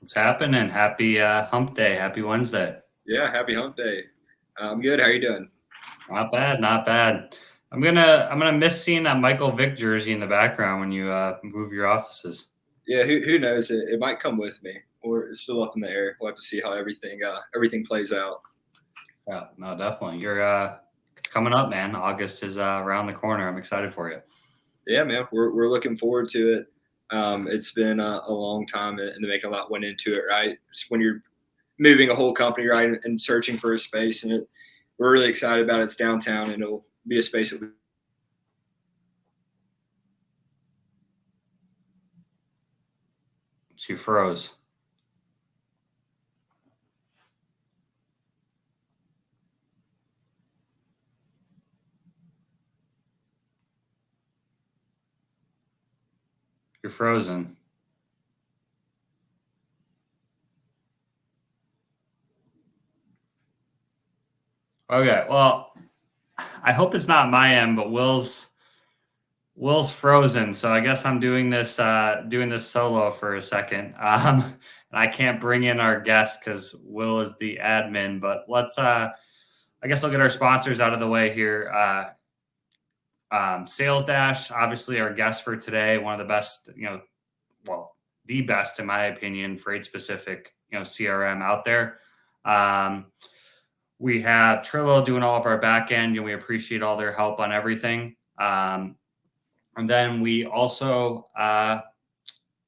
What's happening? Happy hump day. Happy Wednesday. Yeah, happy hump day. I'm good. How are you doing? Not bad, not bad. I'm gonna miss seeing that Michael Vick jersey in the background when you move your offices. Yeah, who knows? It might come with me, or it's still up in the air. We'll have to see how everything plays out. Yeah, no, definitely. You're it's coming up, man. August is around the corner. I'm excited for you. Yeah, man, we're looking forward to it. It's been a long time, and the making a lot went into it, right? Just when you're moving a whole company, right, and searching for a space, and we're really excited about it. It's downtown, and it'll be a space that we. So you froze. You're frozen. Okay, well, I hope it's not my end, but Will's frozen, so I guess I'm doing this solo for a second. And I can't bring in our guest because Will is the admin. But let's I guess I'll get our sponsors out of the way here. Salesdash, obviously our guest for today, one of the best, well, the best in my opinion, freight specific, CRM out there. Um, we have Trillo doing all of our back end, and we appreciate all their help on everything. And then we also have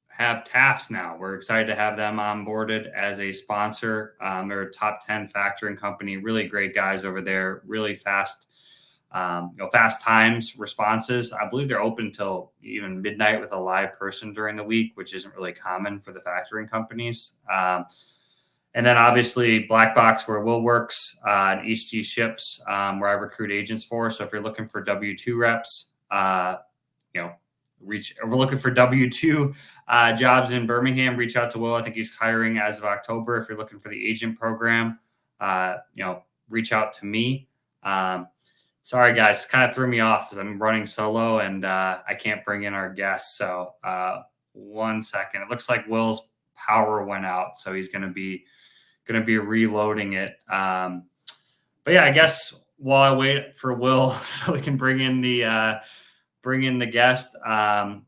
TAFs now. We're excited to have them onboarded as a sponsor. They're a top 10 factoring company, really great guys over there, really fast, fast times, responses. I believe they're open till even midnight with a live person during the week, which isn't really common for the factoring companies. And then obviously Black Box, where Will works, and HG Ships, where I recruit agents for. So if you're looking for W-2 reps, we're looking for W-2 jobs in Birmingham. Reach out to Will. I think he's hiring as of October. If you're looking for the agent program, reach out to me. Sorry guys, kind of threw me off because I'm running solo and I can't bring in our guests. So 1 second. It looks like Will's power went out, so he's going to be reloading it. But yeah, I guess while I wait for Will so we can bring in the guest. We're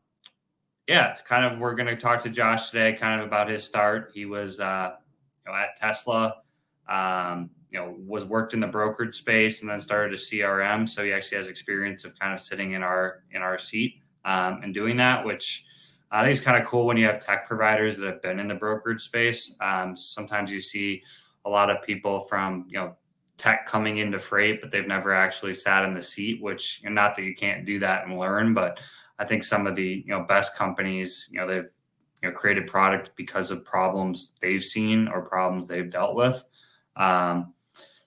going to talk to Josh today kind of about his start. He was at Tesla, was worked in the brokerage space and then started a CRM. So he actually has experience of kind of sitting in our seat and doing that, which I think is kind of cool when you have tech providers that have been in the brokerage space. Sometimes you see a lot of people from, tech coming into freight, but they've never actually sat in the seat, which, not that you can't do that and learn, but I think some of the, best companies, they've, created product because of problems they've seen or problems they've dealt with.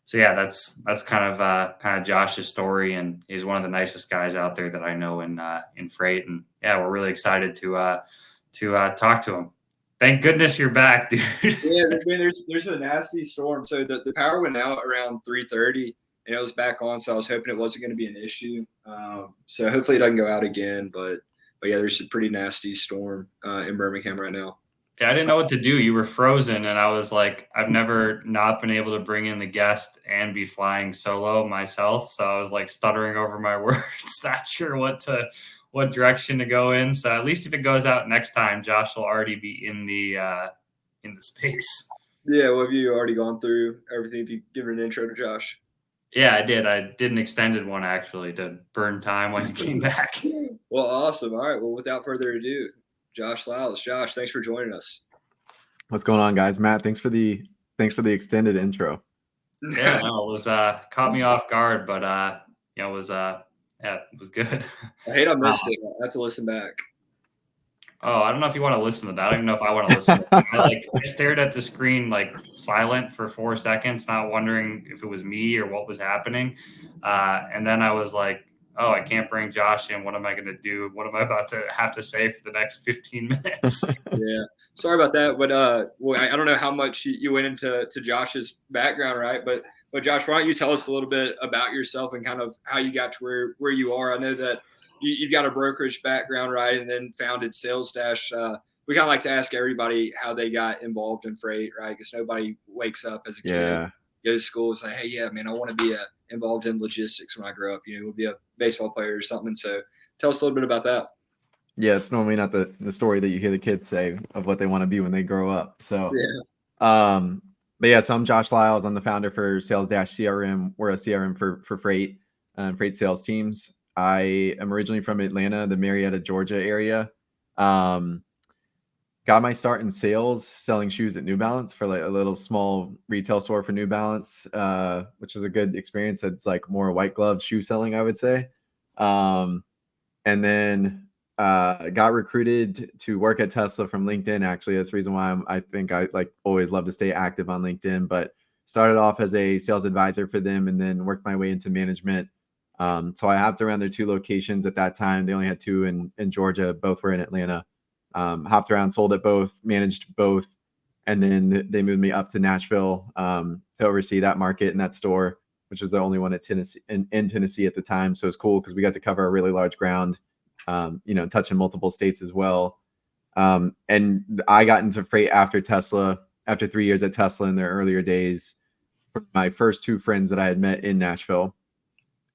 So yeah, that's kind of Josh's story, and he's one of the nicest guys out there that I know in freight. And yeah, we're really excited to talk to him. Thank goodness you're back, dude. Yeah, there's a nasty storm. So the power went out around 3:30, and it was back on. So I was hoping it wasn't going to be an issue. So hopefully it doesn't go out again. But yeah, there's a pretty nasty storm in Birmingham right now. Yeah, I didn't know what to do. You were frozen, and I was like, I've never not been able to bring in the guest and be flying solo myself. So I was like stuttering over my words, not sure what direction to go in. So at least if it goes out next time, Josh will already be in the space. Yeah, well, have you already gone through everything? If you give an intro to Josh. Yeah, I did. I did an extended one actually to burn time when he came back. Well, awesome. All right. Well, without further ado, Josh Lyles. Josh, thanks for joining us. What's going on, guys? Matt, thanks for the extended intro. Yeah, no, it was caught me off guard, but it was good. I hate I missed it. I have to listen back. Oh, I don't know if you want to listen to that. I don't even know if I want to listen to that. I stared at the screen like silent for 4 seconds, not wondering if it was me or what was happening. And then I was like, oh, I can't bring Josh in. What am I going to do? What am I about to have to say for the next 15 minutes? Yeah. Sorry about that. But I don't know how much you went into Josh's background, right? But Josh, why don't you tell us a little bit about yourself and kind of how you got to where you are? I know that you've got a brokerage background, right? And then founded Salesdash. we kind of like to ask everybody how they got involved in freight, right? Because nobody wakes up as a kid, go to school and say, hey, yeah, man, I want to be involved in logistics when I grow up. We'll be a baseball player or something. So tell us a little bit about that. Yeah, it's normally not the story that you hear the kids say of what they want to be when they grow up. So, but yeah, so I'm Josh Lyles. I'm the founder for Salesdash CRM. We're a CRM for freight and freight sales teams. I am originally from Atlanta, the Marietta, Georgia area. Got my start in sales selling shoes at New Balance for like a little small retail store for New Balance, which is a good experience. It's like more white glove shoe selling, I would say. And then got recruited to work at Tesla from LinkedIn. Actually, that's the reason why I think I like always love to stay active on LinkedIn, but started off as a sales advisor for them and then worked my way into management. So I hopped around their 2 locations at that time. They only had 2 in Georgia. Both were in Atlanta. Hopped around, sold at both, managed both. And then they moved me up to Nashville to oversee that market and that store, which was the only one at Tennessee in Tennessee at the time. So it's cool because we got to cover a really large ground, touching multiple states as well. And I got into freight after Tesla, after 3 years at Tesla in their earlier days. My first 2 friends that I had met in Nashville,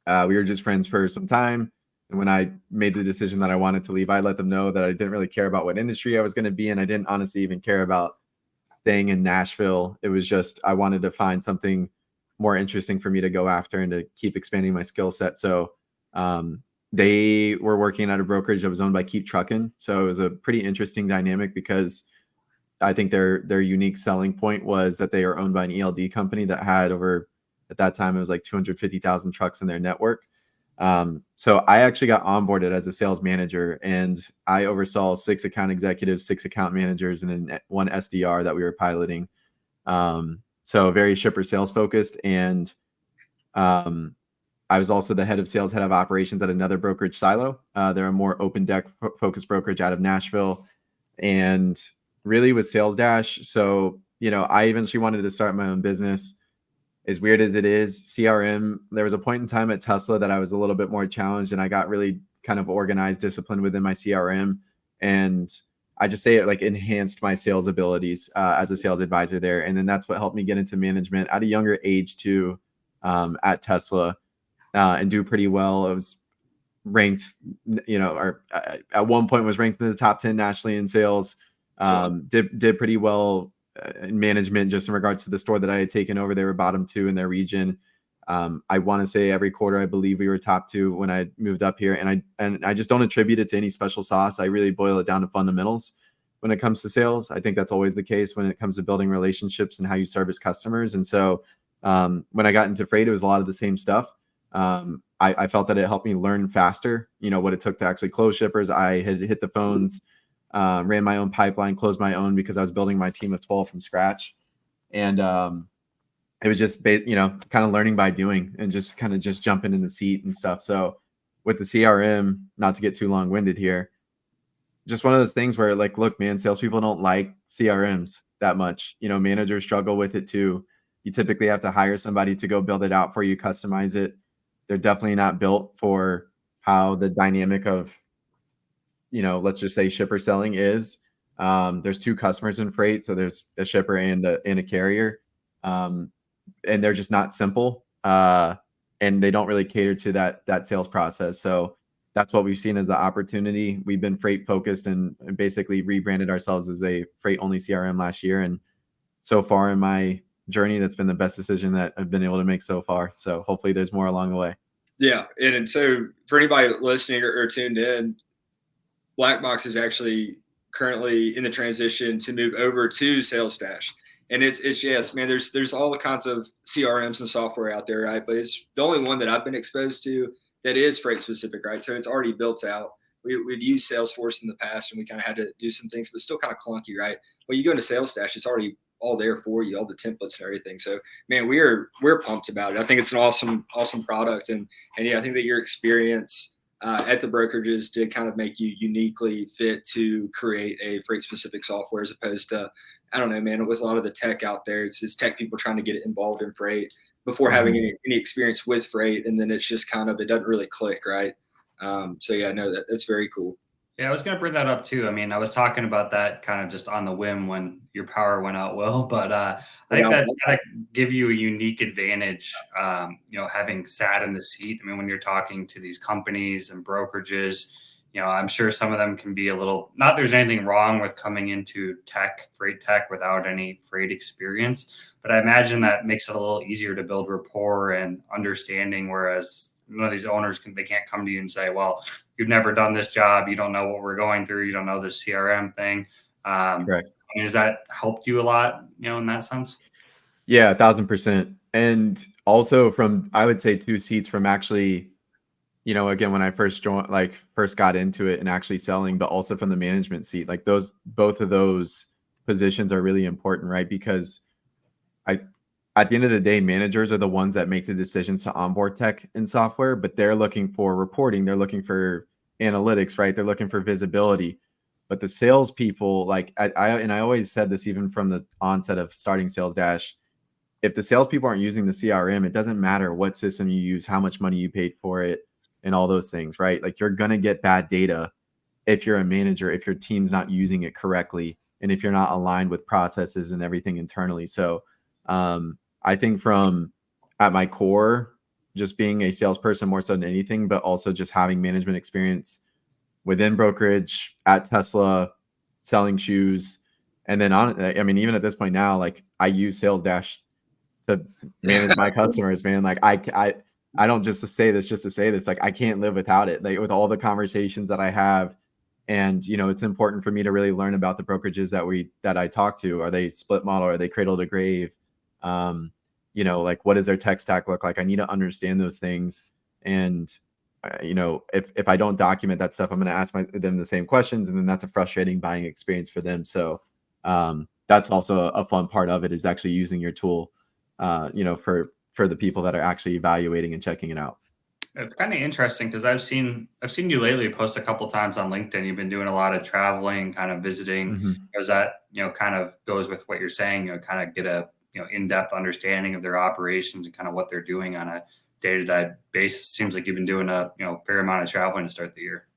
we were just friends for some time. And when I made the decision that I wanted to leave, I let them know that I didn't really care about what industry I was going to be in. I didn't honestly even care about staying in Nashville. It was just I wanted to find something more interesting for me to go after and to keep expanding my skill set. So they were working at a brokerage that was owned by Keep Truckin'. So it was a pretty interesting dynamic because I think their unique selling point was that they are owned by an ELD company that had over, at that time, it was like 250,000 trucks in their network. So I actually got onboarded as a sales manager, and I oversaw 6 account executives, 6 account managers, and then 1 SDR that we were piloting. So very shipper sales focused. And I was also the head of operations at another brokerage silo. They're a more open deck focused brokerage out of Nashville, and really with Salesdash. So, I eventually wanted to start my own business. As weird as it is, CRM, there was a point in time at Tesla that I was a little bit more challenged, and I got really kind of organized, disciplined within my CRM. And I just say it like enhanced my sales abilities as a sales advisor there. And then that's what helped me get into management at a younger age too, at Tesla, and do pretty well. I was ranked, or at one point was ranked in the top 10 nationally in sales. Did pretty well in management, just in regards to the store that I had taken over. They were bottom 2 in their region. I want to say every quarter, I believe we were top 2 when I moved up here. And I just don't attribute it to any special sauce. I really boil it down to fundamentals when it comes to sales. I think that's always the case when it comes to building relationships and how you service customers. And so when I got into freight, it was a lot of the same stuff. I felt that it helped me learn faster, what it took to actually close shippers. I had hit the phones, ran my own pipeline, closed my own because I was building my team of 12 from scratch. And it was just, kind of learning by doing and just kind of just jumping in the seat and stuff. So with the CRM, not to get too long winded here, just one of those things where like, look, man, salespeople don't like CRMs that much. Managers struggle with it too. You typically have to hire somebody to go build it out for you, customize it. They're definitely not built for how the dynamic of, let's just say shipper selling is. There's 2 customers in freight. So there's a shipper and a carrier. And they're just not simple. And they don't really cater to that sales process. So that's what we've seen as the opportunity. We've been freight focused and basically rebranded ourselves as a freight only CRM last year. And so far in my journey, that's been the best decision that I've been able to make so far. So hopefully there's more along the way. Yeah. And so for anybody listening or tuned in, Blackbox is actually currently in the transition to move over to Salesdash. And it's yes, man, there's all kinds of CRMs and software out there, right? But it's the only one that I've been exposed to that is freight specific, right? So it's already built out. We'd used Salesforce in the past and we kind of had to do some things, but still kind of clunky, right? When you go into Salesdash, it's already all there for you, all the templates and everything. So man, we're pumped about it. I think it's an awesome product. And yeah, I think that your experience at the brokerages did kind of make you uniquely fit to create a freight specific software as opposed to, I don't know, man, with a lot of the tech out there, it's tech people trying to get involved in freight before having any experience with freight. And then it's just kind of, it doesn't really click. Right. So yeah, no, that's very cool. Yeah, I was gonna bring that up too. I mean, I was talking about that kind of just on the whim when your power went out, Will, but I think Yeah, that's gotta give you a unique advantage, having sat in the seat. I mean, when you're talking to these companies and brokerages, I'm sure some of them can be a little, not there's anything wrong with coming into freight tech without any freight experience, but I imagine that makes it a little easier to build rapport and understanding, whereas none of these owners they can't come to you and say, well, you've never done this job, you don't know what we're going through, you don't know this CRM thing. Correct. I mean, has that helped you a lot, in that sense? Yeah, 1000%. And also from, I would say, two seats from actually, again, when I first joined, like first got into it and actually selling, but also from the management seat, like both of those positions are really important, right? Because I, at the end of the day, managers are the ones that make the decisions to onboard tech and software, but they're looking for reporting, they're looking for analytics, right? They're looking for visibility. But the salespeople, like I always said this even from the onset of starting Salesdash, if the salespeople aren't using the CRM, it doesn't matter what system you use, how much money you paid for it, and all those things, right? Like you're gonna get bad data if you're a manager, if your team's not using it correctly, and if you're not aligned with processes and everything internally. So I think from at my core, just being a salesperson more so than anything, but also just having management experience within brokerage at Tesla, selling shoes. And then I mean, even at this point now, like I use Salesdash to manage my customers, man. Like I don't just to say this just to say this. Like I can't live without it. Like with all the conversations that I have, and it's important for me to really learn about the brokerages that I talk to. Are they split model? Are they cradle to grave? Like what does their tech stack look like? I need to understand those things. And if I don't document that stuff, I'm going to ask them the same questions, and then that's a frustrating buying experience for them. So that's also a fun part of it, is actually using your tool for the people that are actually evaluating and checking it out. It's kind of interesting because I've seen you lately post a couple times on LinkedIn. You've been doing a lot of traveling, kind of visiting. Mhm. Does that kind of goes with what you're saying? Kind of get a in-depth understanding of their operations and kind of what they're doing on a day-to-day basis. Seems like you've been doing a fair amount of traveling to start the year.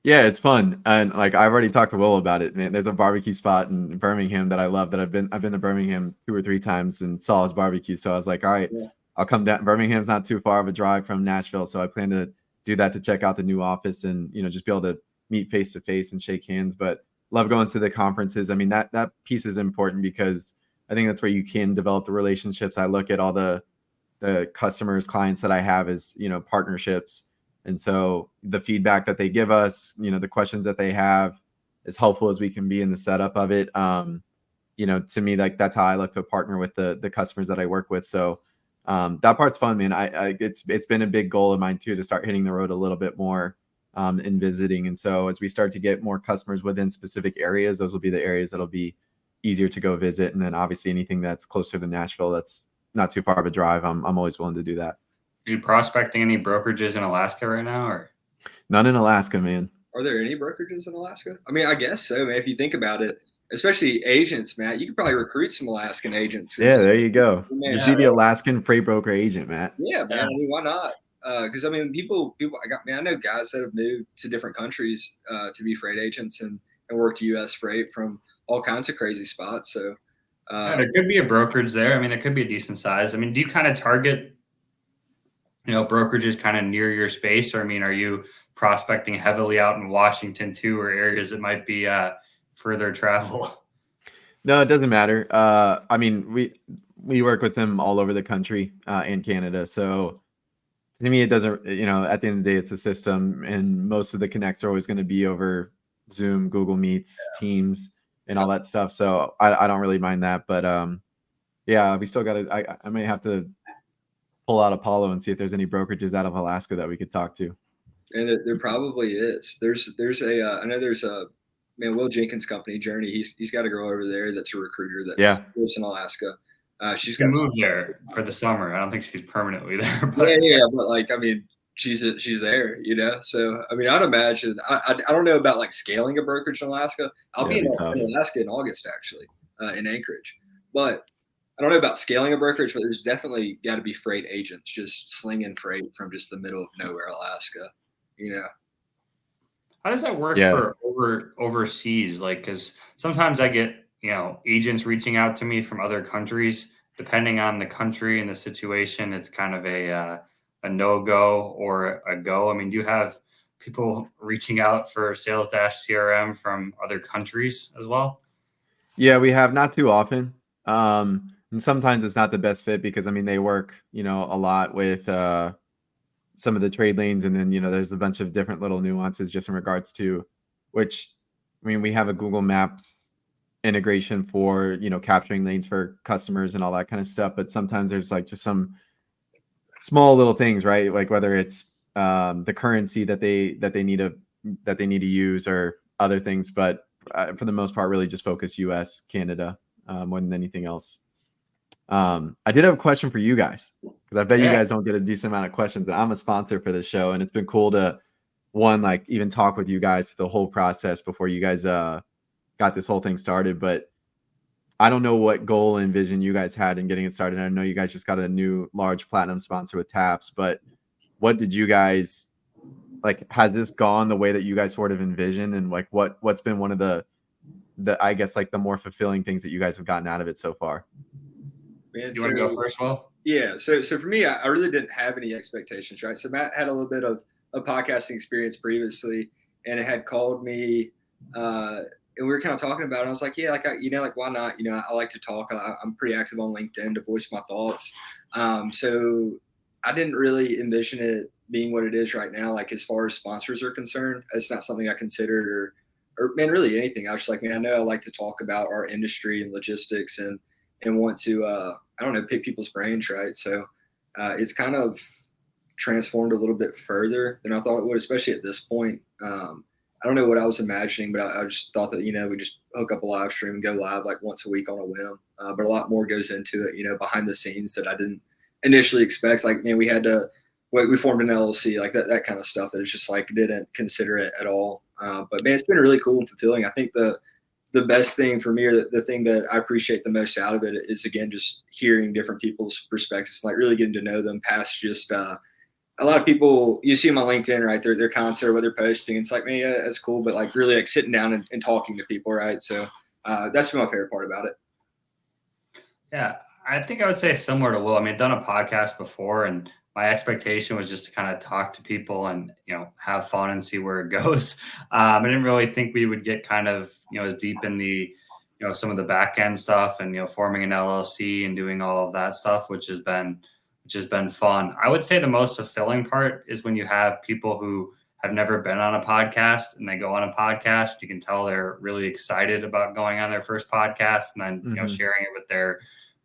Yeah, it's fun. And like I've already talked to Will about it, man. There's a barbecue spot in Birmingham that I love, that I've been to Birmingham 2 or 3 times and saw his barbecue. So I was like, all right, Yeah. I'll come down. Birmingham's not too far of a drive from Nashville. So I plan to do that to check out the new office and just be able to meet face to face and shake hands. But love going to the conferences. I mean, that piece is important because I think that's where you can develop the relationships. I look at all the customers, clients that I have as, partnerships. And so the feedback that they give us, the questions that they have, as helpful as we can be in the setup of it. To me, like that's how I look to partner with the customers that I work with. So that part's fun, man. It's been a big goal of mine too, to start hitting the road a little bit more in visiting. And so as we start to get more customers within specific areas, those will be the areas that'll be easier to go visit. And then obviously anything that's closer to Nashville, that's not too far of a drive, I'm always willing to do that. Are you prospecting any brokerages in Alaska right now, or? None in Alaska, man. Are there any brokerages in Alaska? I mean, I guess so, man. If you think about it, especially agents, Matt, you could probably recruit some Alaskan agents. Yeah, there you go. Man, Just be the Alaskan freight broker agent, Matt. yeah, man. Yeah. I mean, why not? Because I mean, people. I know guys that have moved to different countries to be freight agents and worked U.S. freight from all kinds of crazy spots. So, Yeah, there could be a brokerage there. I mean, there could be a decent size. I mean, do you kind of target, brokerages kind of near your space? Or, I mean, are you prospecting heavily out in Washington too, or areas that might be further travel? No, it doesn't matter. I mean, we work with them all over the country and Canada. So to me, it doesn't. At the end of the day, it's a system, and most of the connects are always going to be over Zoom, Google Meets, Teams, and all that stuff. So I don't really mind that. But yeah, we still got to. I may have to pull out Apollo and see if there's any brokerages out of Alaska that we could talk to. and there probably is. There's a I know there's a man, Will Jenkins' company, Journey. He's got a girl over there that's a recruiter that Yeah. lives in Alaska. She's She got moved there for the summer. I don't think she's permanently there, but yeah, but like I mean, she's there, So I mean, I'd imagine. I don't know about like scaling a brokerage in Alaska. I'll Yeah, be it'd be tough. in Alaska in August actually, in Anchorage, but I don't know about scaling a brokerage. But there's definitely got to be freight agents just slinging freight from just the middle of nowhere, Alaska. How does that work Yeah. for overseas? Like, because sometimes I get, agents reaching out to me from other countries. Depending on the country and the situation, it's kind of a no go or a go. I mean, do you have people reaching out for Salesdash CRM from other countries as well? Yeah, we have not too often. And sometimes it's not the best fit because I mean they work, a lot with some of the trade lanes, and then there's a bunch of different little nuances just in regards to which I mean we have a Google Maps integration for capturing lanes for customers and all that kind of stuff, but sometimes there's like just some small little things, right? Like whether it's the currency that they need to use or other things, but for the most part, really just focus U.S., Canada more than anything else. I did have a question for you guys because I bet you Yeah. guys don't get a decent amount of questions. And I'm a sponsor for this show, and it's been cool to like even talk with you guys the whole process before you guys got this whole thing started. But I don't know what goal and vision you guys had in getting it started. I know you guys just got a new large platinum sponsor with Taps, but what did you guys like? Has this gone the way that you guys sort of envisioned? And like, what's been one of the I guess like the more fulfilling things that you guys have gotten out of it so far? Man, You want to go first, Will? yeah. So for me, I really didn't have any expectations, right? So Matt had a little bit of podcasting experience previously, and it had called me, and we were kind of talking about it. I was like, yeah, like like why not? I like to talk. I'm pretty active on LinkedIn to voice my thoughts. So I didn't really envision it being what it is right now. Like as far as sponsors are concerned, it's not something I considered or man, really anything. I was just like, man, I know I like to talk about our industry and logistics and want to I don't know, pick people's brains, right? So it's kind of transformed a little bit further than I thought it would, especially at this point. I don't know what I was imagining, but I just thought that we just hook up a live stream and go live like once a week on a whim. But a lot more goes into it, behind the scenes that I didn't initially expect. Like, man, we formed an LLC, like that kind of stuff that is just like didn't consider it at all. But man, it's been really cool and fulfilling. I think the best thing for me, or the thing that I appreciate the most out of it, is again just hearing different people's perspectives, like really getting to know them past just a lot of people you see them on LinkedIn, right? Their content, what they're posting. It's like, man, yeah, that's cool, but like really like sitting down and talking to people, right? So that's been my favorite part about it. Yeah, I think I would say similar to Will. I mean, I've done a podcast before, and my expectation was just to kind of talk to people and have fun and see where it goes. I didn't really think we would get kind of as deep in the some of the back end stuff and forming an LLC and doing all of that stuff, which has been fun. I would say the most fulfilling part is when you have people who have never been on a podcast and they go on a podcast. You can tell they're really excited about going on their first podcast, and then sharing it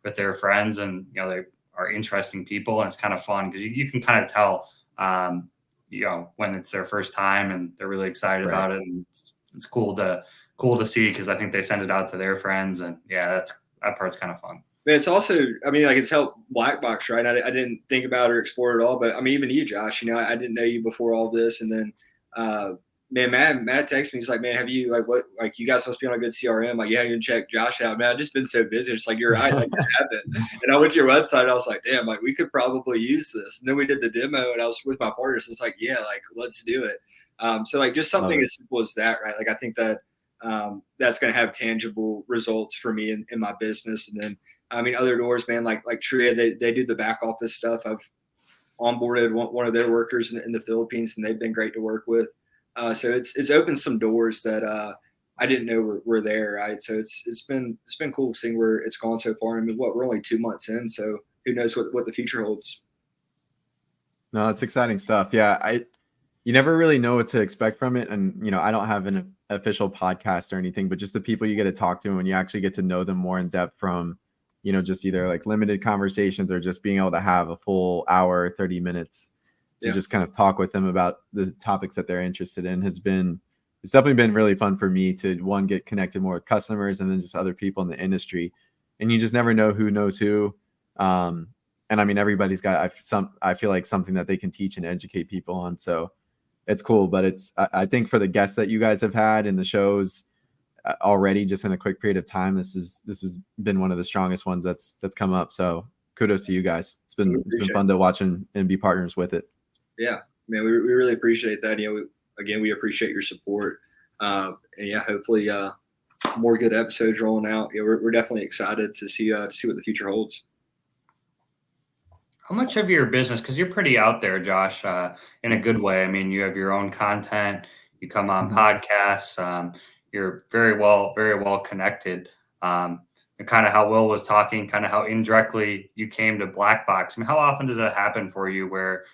with their friends, and they are interesting people, and it's kind of fun because you can kind of tell when it's their first time and they're really excited about it, and it's cool to see because I think they send it out to their friends, and yeah, that part's kind of fun. Man, it's also, I mean, like it's helped Black Box, right? I didn't think about it or explore it all, but I mean, even you, Josh, I didn't know you before all this. And then, man, Matt texted me. He's like, man, have you like you guys must be on a good CRM. Like, yeah, you can check Josh out. Man, I've just been so busy. It's like, you're right. Like that happened. And I went to your website. I was like, damn, like we could probably use this. And then we did the demo and I was with my partners. It's like, yeah, like let's do it. So like just something as simple as that, right? Like I think that that's going to have tangible results for me in my business. And then, I mean, other doors, man, like Tria, they do the back office stuff. I've onboarded one of their workers in the Philippines, and they've been great to work with. So it's opened some doors that I didn't know were there, right? So it's been cool seeing where it's gone so far. I mean, we're only 2 months in, so who knows what the future holds. No, it's exciting stuff. Yeah, you never really know what to expect from it, and I don't have an official podcast or anything, but just the people you get to talk to and you actually get to know them more in depth from just either like limited conversations or just being able to have a full hour, 30 minutes to just kind of talk with them about the topics that they're interested in it's definitely been really fun for me to get connected more with customers and then just other people in the industry. And you just never know who knows who. And I mean, everybody's got I feel like something that they can teach and educate people on. So it's cool, but I think for the guests that you guys have had in the shows already, just in a quick period of time, this has been one of the strongest ones that's come up. So kudos to you guys. It's been fun to watch and be partners with it. Yeah, man, we really appreciate that. again, we appreciate your support. And yeah, hopefully more good episodes rolling out. Yeah, we're definitely excited to see what the future holds. How much of your business, because you're pretty out there, Josh, in a good way. I mean, you have your own content, you come on Mhm. podcasts, you're very well connected. And kind of how Will was talking, kind of how indirectly you came to Black Box. I mean, how often does that happen for you where,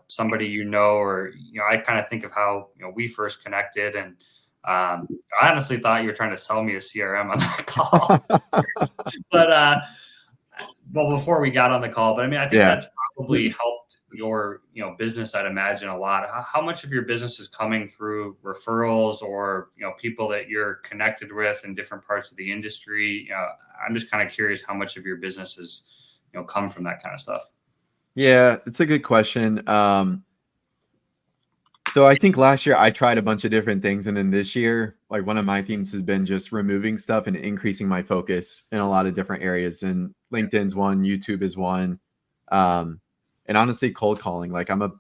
somebody or, I kind of think of how, we first connected, and I honestly thought you were trying to sell me a CRM on that call. But well, before we got on the call, but I mean, I think Yeah. that's probably helped your, business, I'd imagine, a lot. How much of your business is coming through referrals or, people that you're connected with in different parts of the industry? I'm just kind of curious how much of your business is, come from that kind of stuff. Yeah, it's a good question. So I think last year I tried a bunch of different things, and then this year, like one of my themes has been just removing stuff and increasing my focus in a lot of different areas. And LinkedIn's one, YouTube is one, and honestly, cold calling. Like I'm a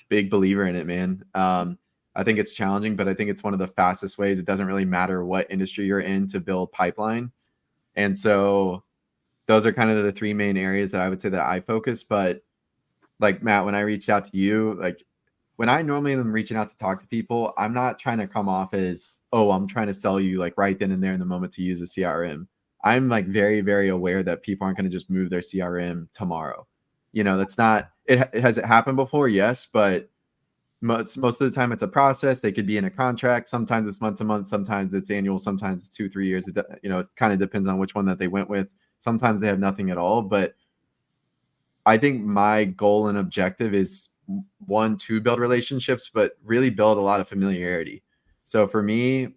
big believer in it, man. I think it's challenging, but I think it's one of the fastest ways. It doesn't really matter what industry you're in to build pipeline. And so those are kind of the three main areas that I would say that I focus. But like Matt, when I reached out to you, like when I normally am reaching out to talk to people, I'm not trying to come off as, oh, I'm trying to sell you like right then and there in the moment to use a CRM. I'm like very, very aware that people aren't going to just move their CRM tomorrow. That's not it. Has it happened before? Yes, but most of the time it's a process. They could be in a contract. Sometimes it's month to month. Sometimes it's annual. Sometimes it's 2-3 years. It kind of depends on which one that they went with. Sometimes they have nothing at all. But I think my goal and objective is one, to build relationships, but really build a lot of familiarity. So for me,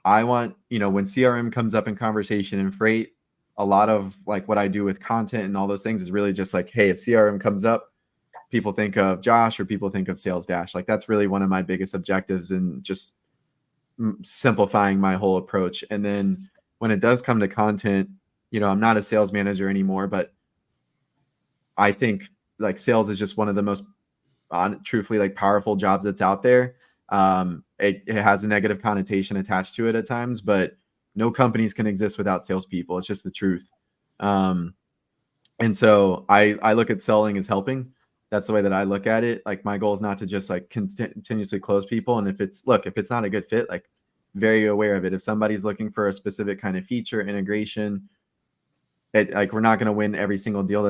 I want, when CRM comes up in conversation and freight, a lot of like what I do with content and all those things is really just like, hey, if CRM comes up, people think of Josh or people think of Salesdash. Like that's really one of my biggest objectives in just simplifying my whole approach. And then when it does come to content, I'm not a sales manager anymore, but I think like sales is just one of the most truthfully like powerful jobs that's out there. It has a negative connotation attached to it at times, but no companies can exist without salespeople. It's just the truth. And so I look at selling as helping. That's the way that I look at it. Like my goal is not to just like continuously close people. And if it's not a good fit, like very aware of it. If somebody's looking for a specific kind of feature integration, like we're not going to win every single deal.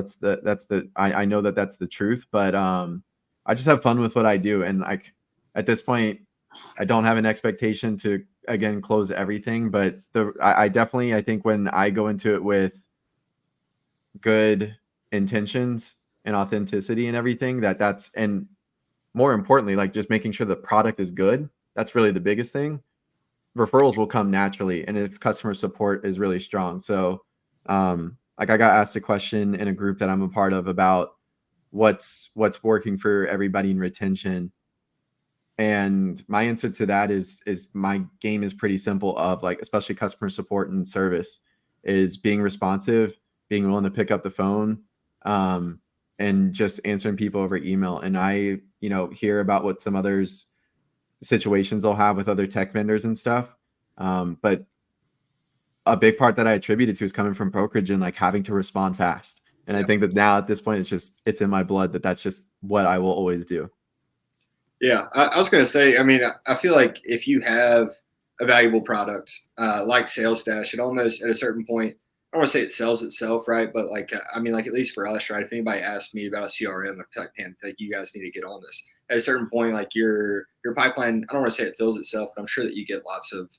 I know that that's the truth, but I just have fun with what I do. And like at this point, I don't have an expectation to again close everything, but I definitely, I think when I go into it with good intentions and authenticity and everything, and more importantly, like just making sure the product is good. That's really the biggest thing. Referrals will come naturally, and if customer support is really strong. So like I got asked a question in a group that I'm a part of about what's working for everybody in retention, and my answer to that is my game is pretty simple, of like especially customer support and service is being responsive, being willing to pick up the phone, and just answering people over email. And I hear about what some others situations they'll have with other tech vendors and stuff, but a big part that I attributed to is coming from brokerage and like having to respond fast. And I think that now at this point, it's in my blood that's just what I will always do. Yeah, I was going to say, I mean, I feel like if you have a valuable product like Salesdash, it almost at a certain point, I don't want to say it sells itself, right? But like, I mean, like at least for us, right? If anybody asked me about a CRM, I'd be like, man, like you guys need to get on this. At a certain point, like your pipeline, I don't want to say it fills itself, but I'm sure that you get lots of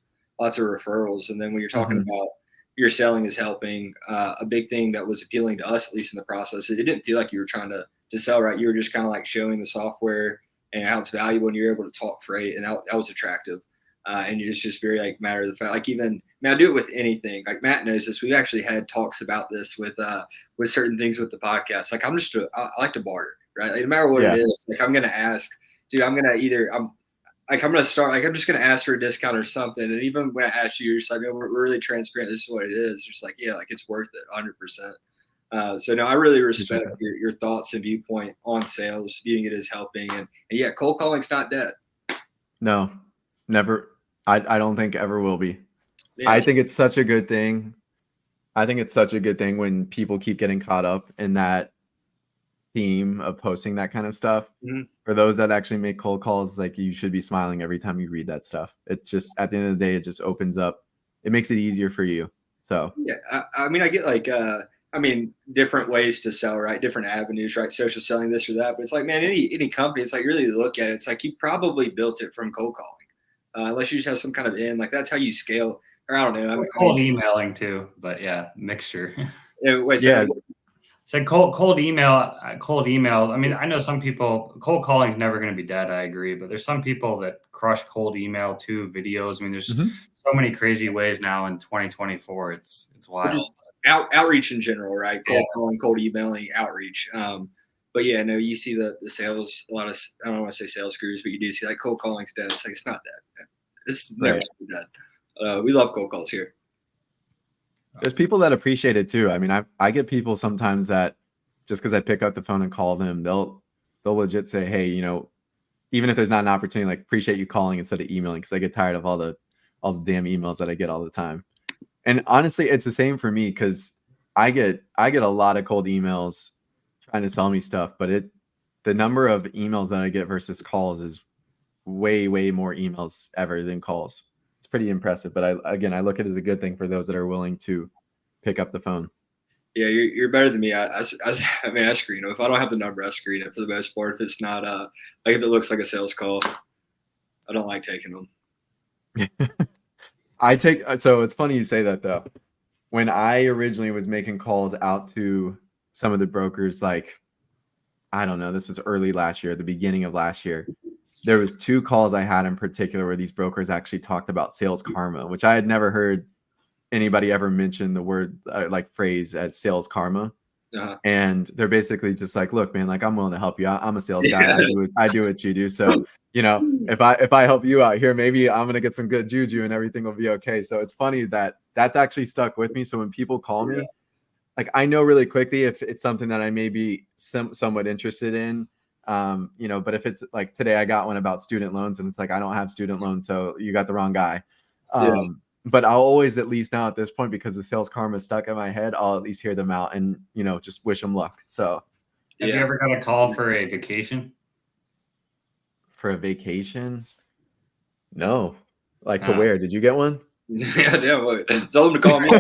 referrals. And then when you're talking about your selling is helping, a big thing that was appealing to us, at least in the process, it didn't feel like you were trying to sell, right? You were just kind of like showing the software and how it's valuable, and you're able to talk freight, and that was attractive. And it's just very like matter of the fact, like even, I mean, I do it with anything. Like Matt knows this. We've actually had talks about this with certain things with the podcast. Like I like to barter, right? Like, no matter what it is, like I'm going to ask, dude, I'm going to start, like, I'm just going to ask for a discount or something. And even when I ask you, you're just like, oh, we're really transparent. This is what it is. Just like, yeah, like it's worth it 100%. So no, I really respect your thoughts and viewpoint on sales, viewing it as helping, and yeah, cold calling's not dead. No, never. I don't think ever will be. Yeah, I think it's such a good thing. I think it's such a good thing when people keep getting caught up in that theme of posting that kind of stuff. Mhm. For those that actually make cold calls, like you should be smiling every time you read that stuff. It's just at the end of the day, it just opens up. It makes it easier for you. So Yeah, I mean, I get like, I mean, different ways to sell, right? Different avenues, right? Social selling, this or that. But it's like, man, any company, it's like really look at it. It's like you probably built it from cold calling, unless you just have some kind of in. Like that's how you scale. Or I don't know. I Cold mean, emailing too, but yeah, mixture. wait, yeah, Said cold email, cold email. I mean, I know some people, cold calling is never going to be dead. I agree, but there's some people that crush cold email too. Videos. I mean, there's mhm. so many crazy ways now in 2024. It's or wild. just outreach in general, right? Cold calling, cold emailing, outreach. But yeah, no, you see the sales, a lot of, I don't want to say sales gurus, but you do see like cold calling's dead. It's like, it's not dead. It's never Right. dead. We love cold calls here. There's people that appreciate it too. I mean, I get people sometimes that just because I pick up the phone and call them, they'll legit say, hey, even if there's not an opportunity, like appreciate you calling instead of emailing, because I get tired of all the damn emails that I get all the time. And honestly, it's the same for me because I get a lot of cold emails trying to sell me stuff, but the number of emails that I get versus calls is way more emails ever than calls. It's pretty impressive. But I look at it as a good thing for those that are willing to pick up the phone. Yeah, you're better than me. I mean, I screen them. If I don't have the number, I screen it for the most part. If it's not, like if it looks like a sales call, I don't like taking them. So it's funny you say that though. When I originally was making calls out to some of the brokers, like, I don't know, this was early last year, the beginning of last year. There was 2 calls I had in particular where these brokers actually talked about sales karma, which I had never heard anybody ever mention the word like phrase as sales karma. Uh-huh. And they're basically just like, look, man, like I'm willing to help you. I'm a sales guy. Yeah. I do what you do. So, if I help you out here, maybe I'm going to get some good juju and everything will be okay. So it's funny that that's actually stuck with me. So when people call me, like I know really quickly if it's something that I may be somewhat interested in. But if it's like today I got one about student loans and it's like I don't have student loans, so you got the wrong guy. Yeah. But I'll always, at least now at this point, because the sales karma is stuck in my head, I'll at least hear them out and just wish them luck. So Have you ever got a call for a vacation? for a vacation? No. Like to where? Did you get one? Yeah, damn. Tell them to call me.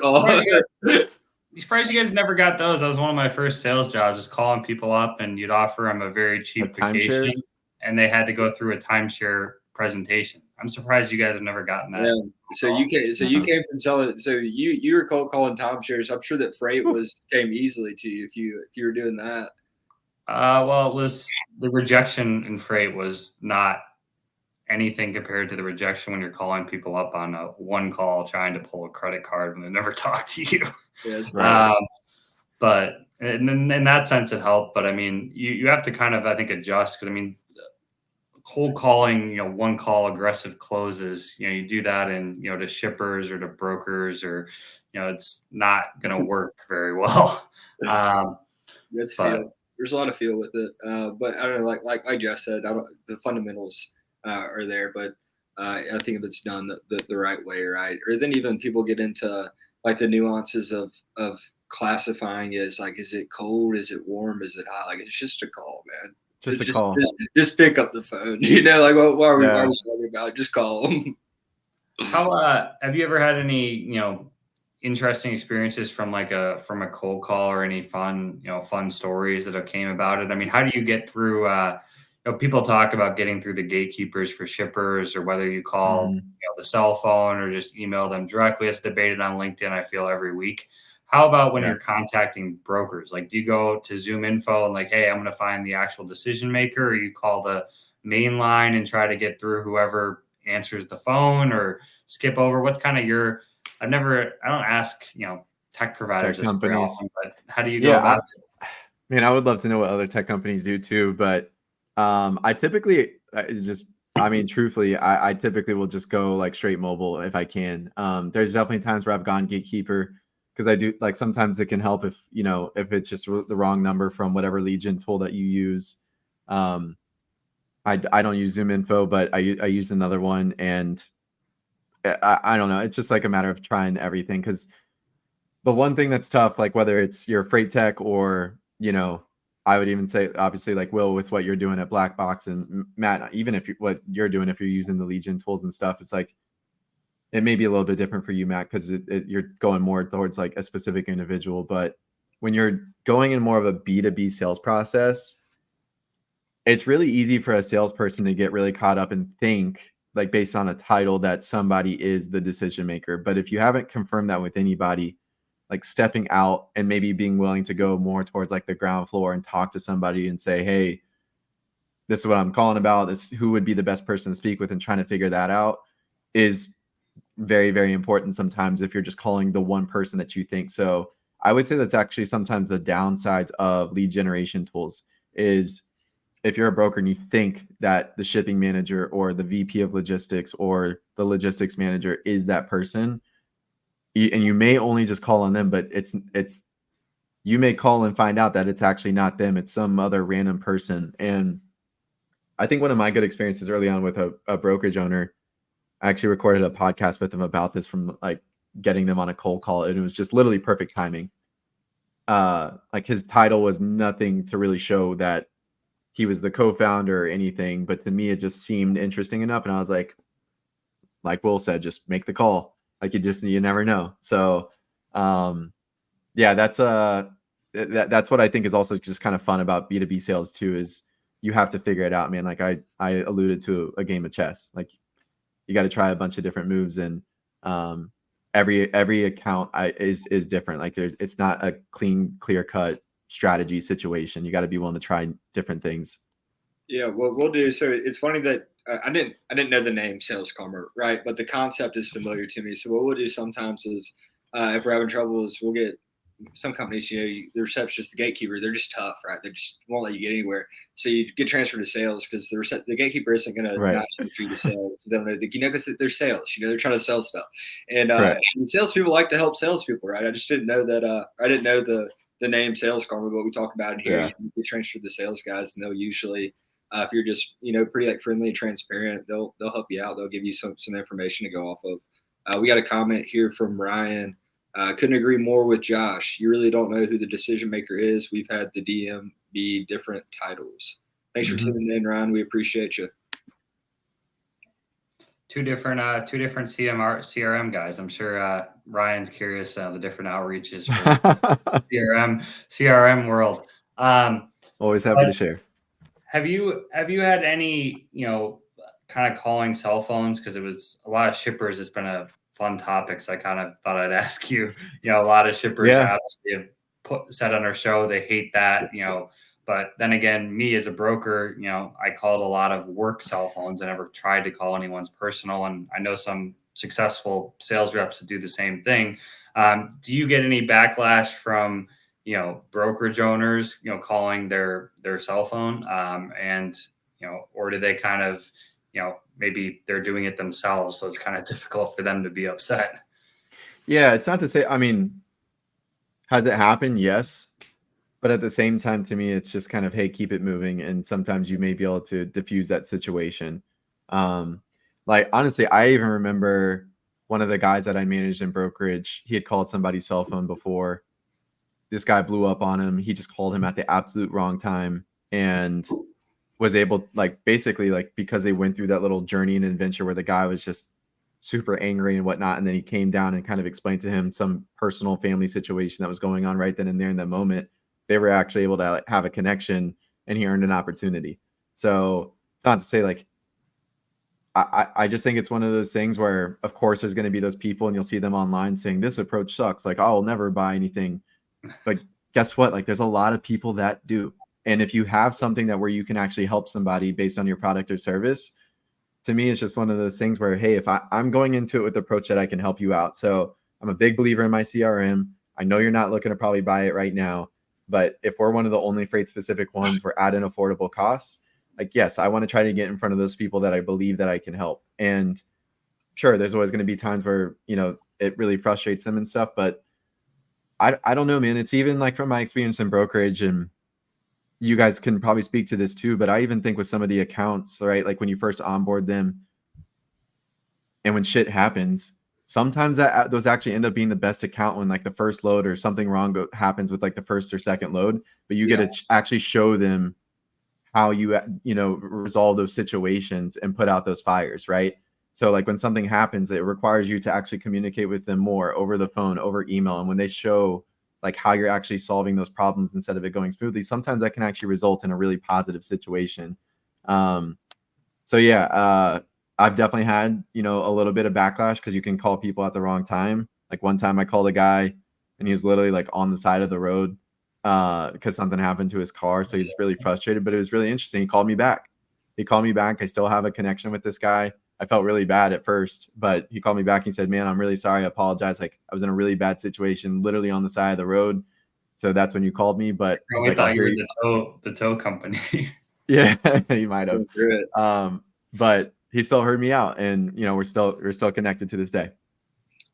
I'm surprised you guys never got those. That was one of my first sales jobs, just calling people up and you'd offer them a very cheap vacation timeshares? and they had to go through a timeshare presentation. I'm surprised you guys have never gotten that. Yeah. So you came from selling. So you were cold calling timeshares. I'm sure that freight came easily to you if you were doing that. Well, it was the rejection in freight was not anything compared to the rejection when you're calling people up on a one call trying to pull a credit card when they never talk to you. Yeah, Right. But in that sense, it helped. But I mean, you have to kind of, I think, adjust because I mean, cold calling, one call aggressive closes, you do that in, to shippers or to brokers or, it's not going to work very well. That's But feel. There's a lot of feel with it. But I don't know, like Jeff said, the fundamentals are there, but I think if it's done the right way, right? Or then even people get into like the nuances of classifying as like, is it cold? Is it warm? Is it hot? Like it's just a call, man. Just a call. Just pick up the phone. Like why are we Yeah. talking about it? Just call them. how have you ever had any, interesting experiences from a cold call or any fun stories that have came about it? I mean, how do you get through people talk about getting through the gatekeepers for shippers or whether you call the cell phone or just email them directly. It's debated on LinkedIn, I feel, every week. How about when you're contacting brokers? Like, do you go to Zoom Info and like, hey, I'm going to find the actual decision maker, or you call the main line and try to get through whoever answers the phone, or skip over? What's kind of your? I don't ask tech providers Tech companies. Often, but how do you go about it? Man, I would love to know what other tech companies do too, but I typically truthfully, I typically will just go like straight mobile if I can. There's definitely times where I've gone gatekeeper because I do like sometimes it can help if if it's just the wrong number from whatever lead gen tool that you use. I don't use Zoom Info, but I use another one, and I don't know. It's just like a matter of trying everything, because the one thing that's tough, like whether it's your freight tech or, I would even say obviously like Will with what you're doing at Black Box, and Matt, even if what you're doing, if you're using the Legion tools and stuff, it's like it may be a little bit different for you, Matt, because you're going more towards like a specific individual. But when you're going in more of a B2B sales process, it's really easy for a salesperson to get really caught up and think like based on a title that somebody is the decision maker. But if you haven't confirmed that with anybody, like stepping out and maybe being willing to go more towards like the ground floor and talk to somebody and say, hey, this is what I'm calling about. This who would be the best person to speak with, and trying to figure that out is very, very important sometimes if you're just calling the one person that you think. So I would say that's actually sometimes the downsides of lead generation tools is if you're a broker and you think that the shipping manager or the VP of logistics or the logistics manager is that person, and you may only just call on them, but it's you may call and find out that it's actually not them, it's some other random person. And I think one of my good experiences early on with a brokerage owner, I actually recorded a podcast with them about this, from like getting them on a cold call, and it was just literally perfect timing. Like his title was nothing to really show that he was the co-founder or anything, but to me it just seemed interesting enough, and I was like Will said, just make the call. Like you never know. So yeah, that's what I think is also just kind of fun about B2B sales too, is you have to figure it out, man. Like I alluded to a game of chess. Like you got to try a bunch of different moves, and every account is different. Like it's not a clear cut strategy situation. You got to be willing to try different things. Yeah, what we'll do. So it's funny that I didn't know the name Sales Karma, right? But the concept is familiar to me. So what we'll do sometimes is if we're having trouble, is we'll get some companies, the receptionist, the gatekeeper, they're just tough, right? They just won't let you get anywhere. So you get transferred to sales because the gatekeeper isn't going to not treat you to sales. They don't know, because they're sales. They're trying to sell stuff, and salespeople like to help salespeople, right? I just didn't know that. I didn't know the name Sales Karma, but we talk about it here. Yeah. You get transferred to sales guys, and they'll usually, if you're just pretty like friendly and transparent, they'll help you out. They'll give you some information to go off of. We got a comment here from Ryan. Couldn't agree more with Josh. You really don't know who the decision maker is. We've had the DM be different titles. Thanks for tuning in, Ryan. We appreciate you. Two different CRM guys. I'm sure Ryan's curious the different outreaches for CRM world. Always happy to share. Have you had any kind of calling cell phones? Because it was a lot of shippers. It's been a fun topic, so I kind of thought I'd ask you. A lot of shippers obviously have said on our show they hate that. But then again, me as a broker, I called a lot of work cell phones. I never tried to call anyone's personal, and I know some successful sales reps that do the same thing. Do you get any backlash from brokerage owners, calling their cell phone, and or do they kind of, maybe they're doing it themselves, so it's kind of difficult for them to be upset? Yeah, it's not to say, has it happened? Yes. But at the same time, to me, it's just kind of, hey, keep it moving. And sometimes you may be able to diffuse that situation. Like, honestly, I even remember one of the guys that I managed in brokerage, he had called somebody's cell phone before. This guy blew up on him. He just called him at the absolute wrong time and was able, like, basically, like, because they went through that little journey and adventure where the guy was just super angry and whatnot. And then he came down and kind of explained to him some personal family situation that was going on right then and there in that moment. They were actually able to have a connection, and he earned an opportunity. So it's not to say, like, I just think it's one of those things where, of course, there's going to be those people, and you'll see them online saying this approach sucks. Like, I'll never buy anything. But guess what? Like, there's a lot of people that do. And if you have something that where you can actually help somebody based on your product or service, to me, it's just one of those things where, hey, if I'm going into it with the approach that I can help you out. So I'm a big believer in my CRM. I know you're not looking to probably buy it right now, but if we're one of the only freight specific ones, we're at an affordable cost. Like, yes, I want to try to get in front of those people that I believe that I can help. And sure, there's always going to be times where, it really frustrates them and stuff, but I don't know, man. It's even like from my experience in brokerage, and, you guys can probably speak to this too, but I even think with some of the accounts, right? Like when you first onboard them and when shit happens, sometimes those actually end up being the best account when like the first load or something wrong happens with like the first or second load, but you get to actually show them how you resolve those situations and put out those fires, right? So like when something happens, it requires you to actually communicate with them more over the phone, over email, and when they show like how you're actually solving those problems instead of it going smoothly, sometimes that can actually result in a really positive situation. So yeah, I've definitely had, a little bit of backlash because you can call people at the wrong time. Like one time I called a guy and he was literally like on the side of the road because something happened to his car. So he's really frustrated, but it was really interesting. He called me back. I still have a connection with this guy. I felt really bad at first, but he called me back. He said, "Man, I'm really sorry. I apologize. Like I was in a really bad situation, literally on the side of the road. So that's when you called me." But he's We like, "I'll thought you hear were you." the tow company. Yeah, he might have. Good. But he still heard me out, and we're still connected to this day.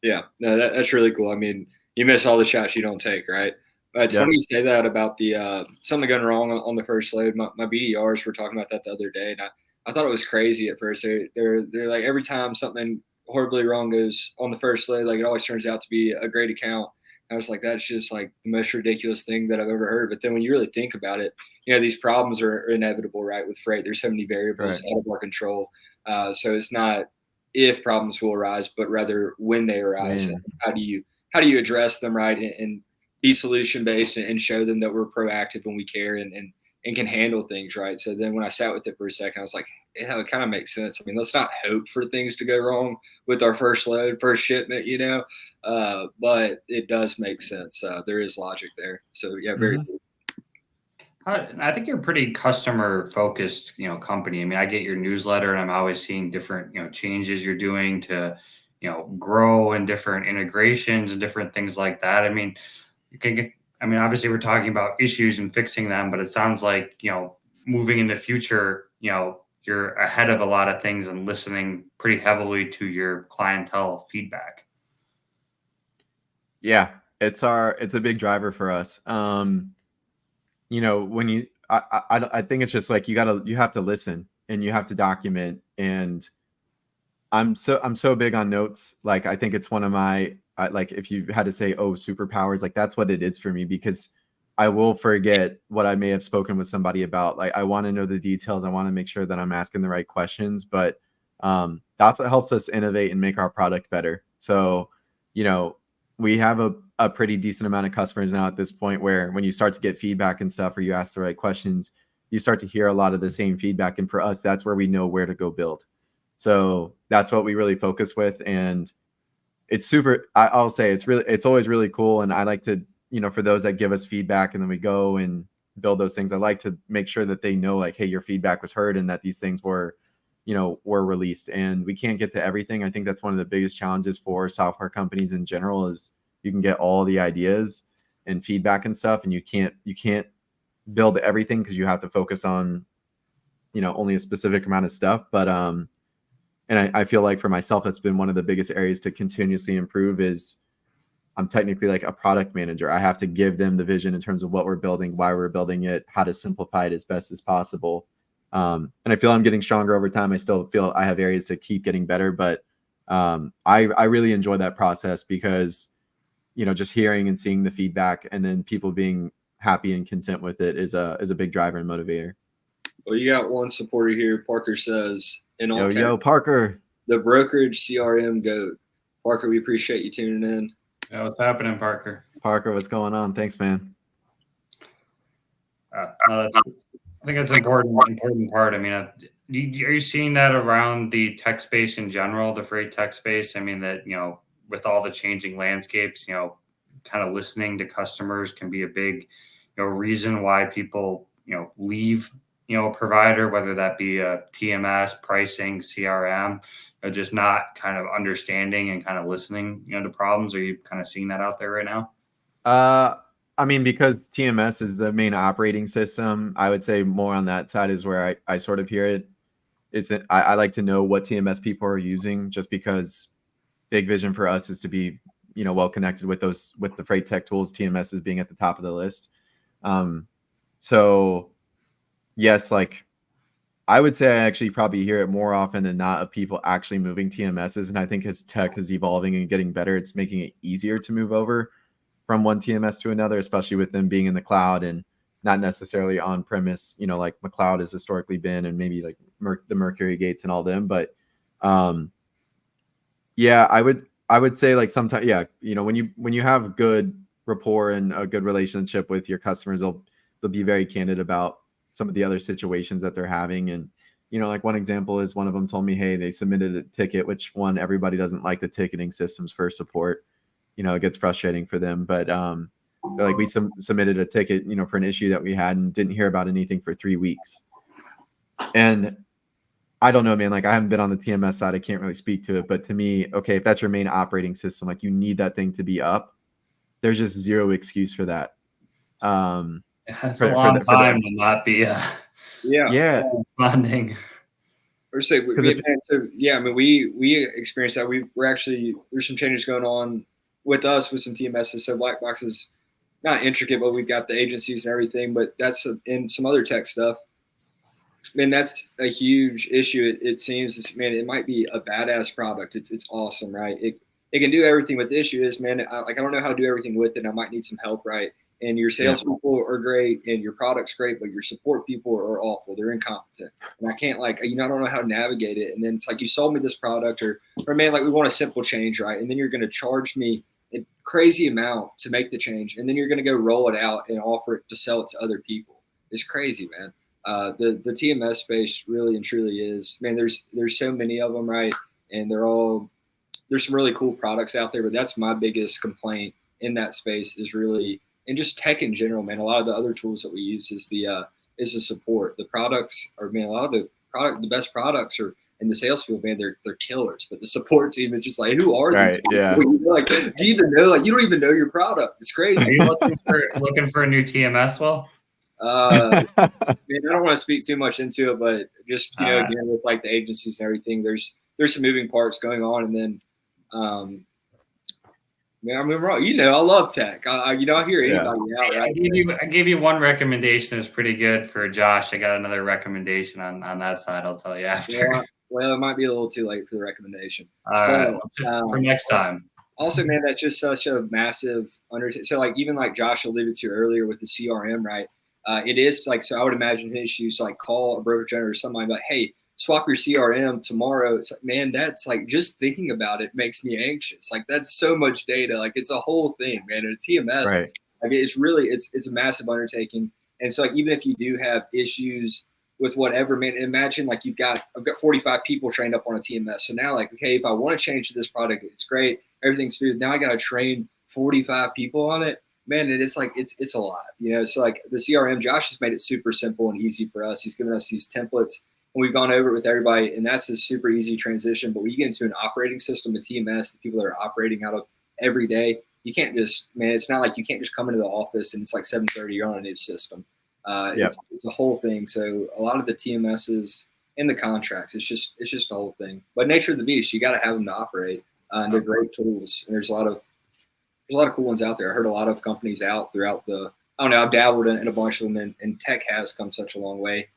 Yeah, no, that's really cool. I mean, you miss all the shots you don't take, right? It's Yep. funny you say that about the something going wrong on the first load. My BDRs were talking about that the other day, and I thought it was crazy at first. They're like every time something horribly wrong goes on the first load, like it always turns out to be a great account. I was like, that's just like the most ridiculous thing that I've ever heard. But then when you really think about it, these problems are inevitable, right? With freight, there's so many variables out of our control. So it's not if problems will arise, but rather when they arise. And how do you address them, right? And be solution based and show them that we're proactive when we care and can handle things, right? So then when I sat with it for a second, I was like, yeah, it kind of makes sense. I mean, let's not hope for things to go wrong with our first load, first shipment, but it does make sense. There is logic there. So yeah, very cool. I think you're a pretty customer focused, company. I mean, I get your newsletter and I'm always seeing different, changes you're doing to, grow and different integrations and different things like that. I mean, obviously we're talking about issues and fixing them, but it sounds like, moving in the future, you're ahead of a lot of things and listening pretty heavily to your clientele feedback. Yeah, it's a big driver for us. When I think it's just like you have to listen and you have to document, and I'm so big on notes. Like I think it's one of my like if you had to say superpowers, like that's what it is for me, because I will forget what I may have spoken with somebody about. Like I want to know the details. I want to make sure that I'm asking the right questions, but that's what helps us innovate and make our product better. So, we have a pretty decent amount of customers now at this point where when you start to get feedback and stuff, or you ask the right questions, you start to hear a lot of the same feedback. And for us, that's where we know where to go build. So that's what we really focus with. And it's I'll say it's always really cool. And I like to, for those that give us feedback and then we go and build those things, I like to make sure that they know like, hey, your feedback was heard and that these things were released. And we can't get to everything. I think that's one of the biggest challenges for software companies in general is you can get all the ideas and feedback and stuff, and you can't build everything because you have to focus on, only a specific amount of stuff. But and I feel like for myself, that's been one of the biggest areas to continuously improve is I'm technically like a product manager. I have to give them the vision in terms of what we're building, why we're building it, how to simplify it as best as possible. And I feel I'm getting stronger over time. I still feel I have areas to keep getting better, but I really enjoy that process because, just hearing and seeing the feedback and then people being happy and content with it is a big driver and motivator. Well, you got one supporter here. Parker says, in all yo, Parker, the brokerage CRM GOAT. Parker, we appreciate you tuning in. Yeah, what's happening, Parker? Parker, what's going on? Thanks, man. I think that's an important part. I mean, are you seeing that around the tech space in general, the freight tech space? I mean, that, with all the changing landscapes, kind of listening to customers can be a big, reason why people, leave, a provider, whether that be a TMS, pricing, CRM, just not kind of understanding and kind of listening, to problems. Are you kind of seeing that out there right now? I mean, because TMS is the main operating system, I would say more on that side is where I sort of hear it. I like to know what TMS people are using, just because big vision for us is to be, well connected with the freight tech tools, TMS is being at the top of the list. So yes, like I would say I actually probably hear it more often than not of people actually moving TMSs. And I think as tech is evolving and getting better, it's making it easier to move over from one TMS to another, especially with them being in the cloud and not necessarily on premise, like McLeod has historically been, and maybe like the Mercury Gates and all them. But yeah, I would say like sometimes, yeah, when you have good rapport and a good relationship with your customers, they'll be very candid about some of the other situations that they're having. And like one example is one of them told me, hey, they submitted a ticket, which everybody doesn't like the ticketing systems for support. It gets frustrating for them, but they're like, we submitted a ticket, for an issue that we had and didn't hear about anything for 3 weeks. And I don't know, man. Like I haven't been on the TMS side. I can't really speak to it. But to me, okay, if that's your main operating system, like you need that thing to be up. There's just zero excuse for that. That's a long time to not be yeah responding. Or say I mean we experienced that. We're actually there's some changes going on with us with some TMSs. So Black Box is not intricate, but we've got the agencies and everything. But that's in some other tech stuff. Man, that's a huge issue. It seems, man, it might be a badass product. It's awesome, right? It can do everything. But the issue is, man, I don't know how to do everything with it. I might need some help, right? And your sales people are great, and your product's great, but your support people are awful. They're incompetent, and I can't I don't know how to navigate it. And then it's like you sold me this product, or man, like we want a simple change, right? And then you're going to charge me a crazy amount to make the change, and then you're going to go roll it out and offer it to sell it to other people. It's crazy, man. The TMS space really and truly is, man, there's so many of them, right? And there's some really cool products out there, but that's my biggest complaint in that space is really, and just tech in general, man. A lot of the other tools that we use is the support. The products are, man, a lot of the best products are in the sales field, man, they're killers, but the support team is just like, who are these people? Yeah. Like, do you even know? Like, you don't even know your product. It's crazy. Are you looking for a new TMS? Well, I don't want to speak too much into it, but just again with like the agencies and everything, there's some moving parts going on, and then I mean, I love tech. I hear anybody out. Right? I gave you one recommendation that's pretty good for Josh. I got another recommendation on that side. I'll tell you after. Yeah, well, it might be a little too late for the recommendation. All right, for next time. Also, man, that's just such a massive undertaking. So, like even like Josh alluded to earlier with the CRM, right? It is like, so I would imagine his use like call a brokerage owner or somebody like, hey, swap your CRM tomorrow. It's like, man, that's like just thinking about it makes me anxious. Like that's so much data. Like it's a whole thing, man. And a TMS, right. Like it's really, it's a massive undertaking. And so like, even if you do have issues with whatever, man, imagine like I've got 45 people trained up on a TMS. So now like, okay, if I want to change to this product, it's great. Everything's smooth. Now I got to train 45 people on it. Man, it's like it's a lot, So like the CRM, Josh has made it super simple and easy for us. He's given us these templates, and we've gone over it with everybody, and that's a super easy transition. But when you get into an operating system, a TMS, the people that are operating out of every day, you can't just, man, it's not like you can't just come into the office and it's like 7:30, you're on a new system. It's a whole thing. So a lot of the TMSs and the contracts, it's just a whole thing. But nature of the beast, you got to have them to operate. And they're great tools, and there's a lot of cool ones out there. I heard a lot of companies out throughout I've dabbled in a bunch of them, and tech has come such a long way.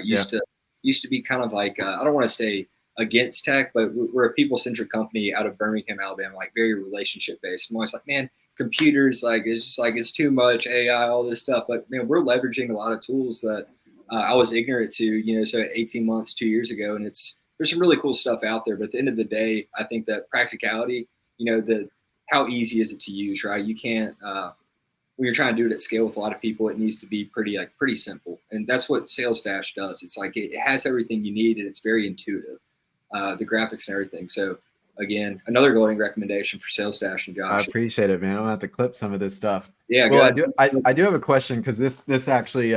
Used to be kind of like, I don't want to say against tech, but we're a people-centric company out of Birmingham, Alabama, like very relationship-based. I'm always like, man, computers, like, it's just like, it's too much AI, all this stuff. But man, we're leveraging a lot of tools that I was ignorant to, so 18 months, 2 years ago. And there's some really cool stuff out there. But at the end of the day, I think that practicality, how easy is it to use, right? You can't, when you're trying to do it at scale with a lot of people, it needs to be pretty simple. And that's what Salesdash does. It's like, it has everything you need, and it's very intuitive, the graphics and everything. So again, another glowing recommendation for Salesdash and Josh. I appreciate it, man. I'm gonna have to clip some of this stuff. Yeah. Well, I do have a question, because this actually,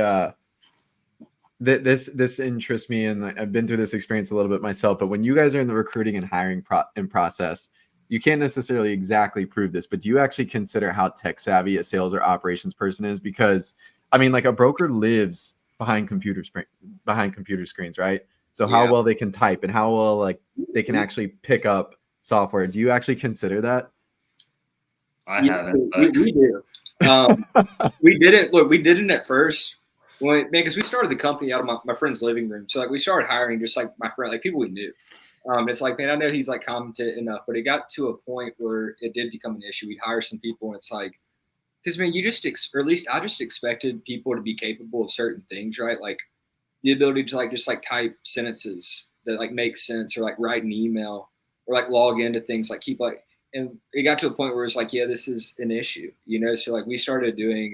this interests me, and I've been through this experience a little bit myself. But when you guys are in the recruiting and hiring process, you can't necessarily exactly prove this, but do you actually consider how tech savvy a sales or operations person is? Because I mean, like a broker lives behind computer screens, right? So how well they can type and how well like they can actually pick up software. Do you actually consider that? I haven't. We do. We did it. Look, we did it at first. Well, man, because we started the company out of my friend's living room. So like we started hiring just like my friend, like people we knew. It's like, man, I know he's like competent enough, but it got to a point where it did become an issue. We'd hire some people, and it's like, because man, you just or at least I just expected people to be capable of certain things, right? Like the ability to like just like type sentences that like make sense, or like write an email, or like log into things, like keep like. And it got to a point where it's like, yeah, this is an issue, you know. So like we started doing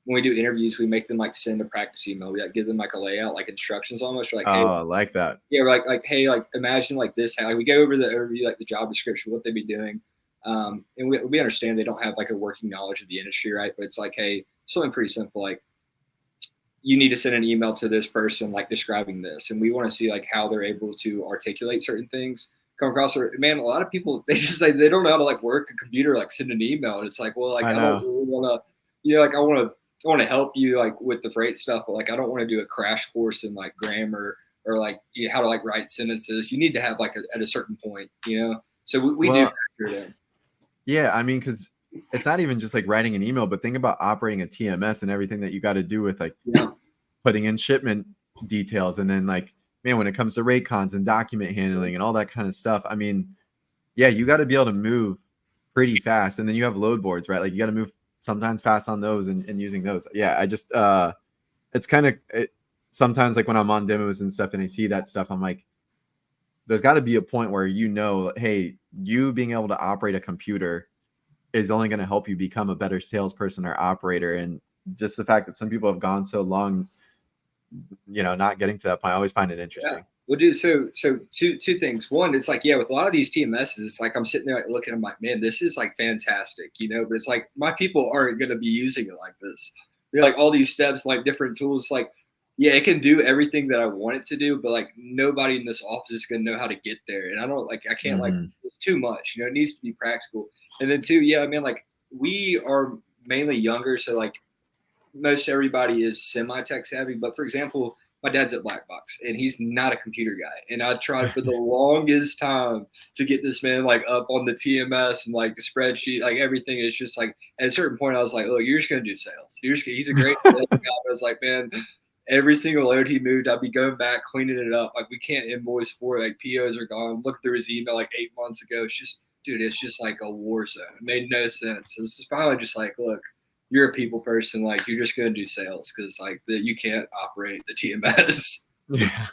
when we do interviews, we make them like send a practice email. We like give them like a layout, like instructions almost. We're like, hey, Oh, I like that. yeah, we're like hey, like imagine like this. How like, we go over the overview, like the job description, what they'd be doing, and we understand they don't have like a working knowledge of the industry, right? But it's like, hey, something pretty simple, like you need to send an email to this person, like describing this, and we want to see like how they're able to articulate certain things. Come across, or man, a lot of people they just like they don't know how to like work a computer, like send an email, and it's like, well, like I I don't know. really want to, you know, like I want to help you like with the freight stuff, but like I don't want to do a crash course in like grammar or like you know, how to like write sentences. You need to have like at a certain point, you know. So we do Well, factor it in. yeah, I mean, because it's not even just like writing an email, but think about operating a TMS and everything that you got to do with like Yeah. putting in shipment details, and then like, man, when it comes to rate cons and document handling and all that kind of stuff, I mean, yeah, you got to be able to move pretty fast. And then you have load boards, right? Like you got to move sometimes fast on those and using those. Yeah, I just it's kind of sometimes like when I'm on demos and stuff and I see that stuff, I'm like, there's got to be a point where you know, hey, you being able to operate a computer is only going to help you become a better salesperson or operator. And just the fact that some people have gone so long, you know, not getting to that point, I always find it Yeah. interesting. Well, dude, so two things. One, it's like, yeah, with a lot of these TMSs, it's like I'm sitting there like looking, I'm like, man, this is like fantastic, you know, but it's like my people aren't gonna be using it like this. You're like all these steps, like different tools, like, yeah, it can do everything that I want it to do, but like nobody in this office is gonna know how to get there. And I don't like I can't like Mm-hmm. it's too much, you know, it needs to be practical. And then two, yeah, I mean, like we are mainly younger, so like most everybody is semi-tech savvy. But for example, my dad's at Black Box and he's not a computer guy. And I tried for the longest time to get this man like up on the TMS and like the spreadsheet, like everything is just like at a certain point I was like, look, you're just gonna do sales. He's a great sales guy. I was like, man, every single load he moved, I'd be going back, cleaning it up. Like we can't invoice for it. Like POs are gone. Look through his email like 8 months ago. It's just, dude, it's just like a war zone. It made no sense. It was just finally just like, look, you're a people person, like you're just gonna do sales because like you can't operate the TMS. Yeah.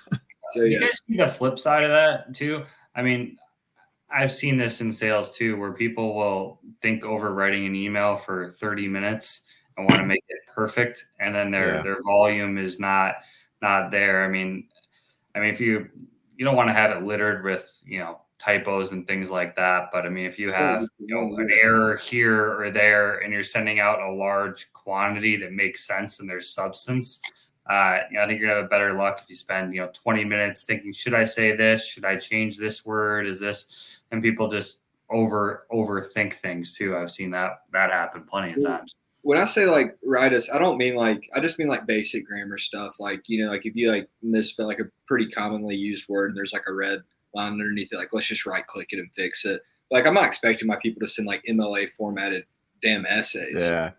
So You yeah, guys see the flip side of that too? I mean, I've seen this in sales too, where people will think over writing an email for 30 minutes and want to make it perfect, and then Yeah. their volume is not there. I mean, if you don't want to have it littered with typos and things like that, but I mean, if you have an error here or there, and you're sending out a large quantity that makes sense and there's substance, I think you're gonna have a better luck if you spend 20 minutes thinking, should I say this? Should I change this word? Is this? And people just overthink things too. I've seen that happen plenty of times. when I say like write us, I don't mean like I just mean like basic grammar stuff. Like like if you like misspell like a pretty commonly used word and there's like a red line underneath it, like let's just right click it and fix it. Like I'm not expecting my people to send like MLA formatted damn essays, Yeah.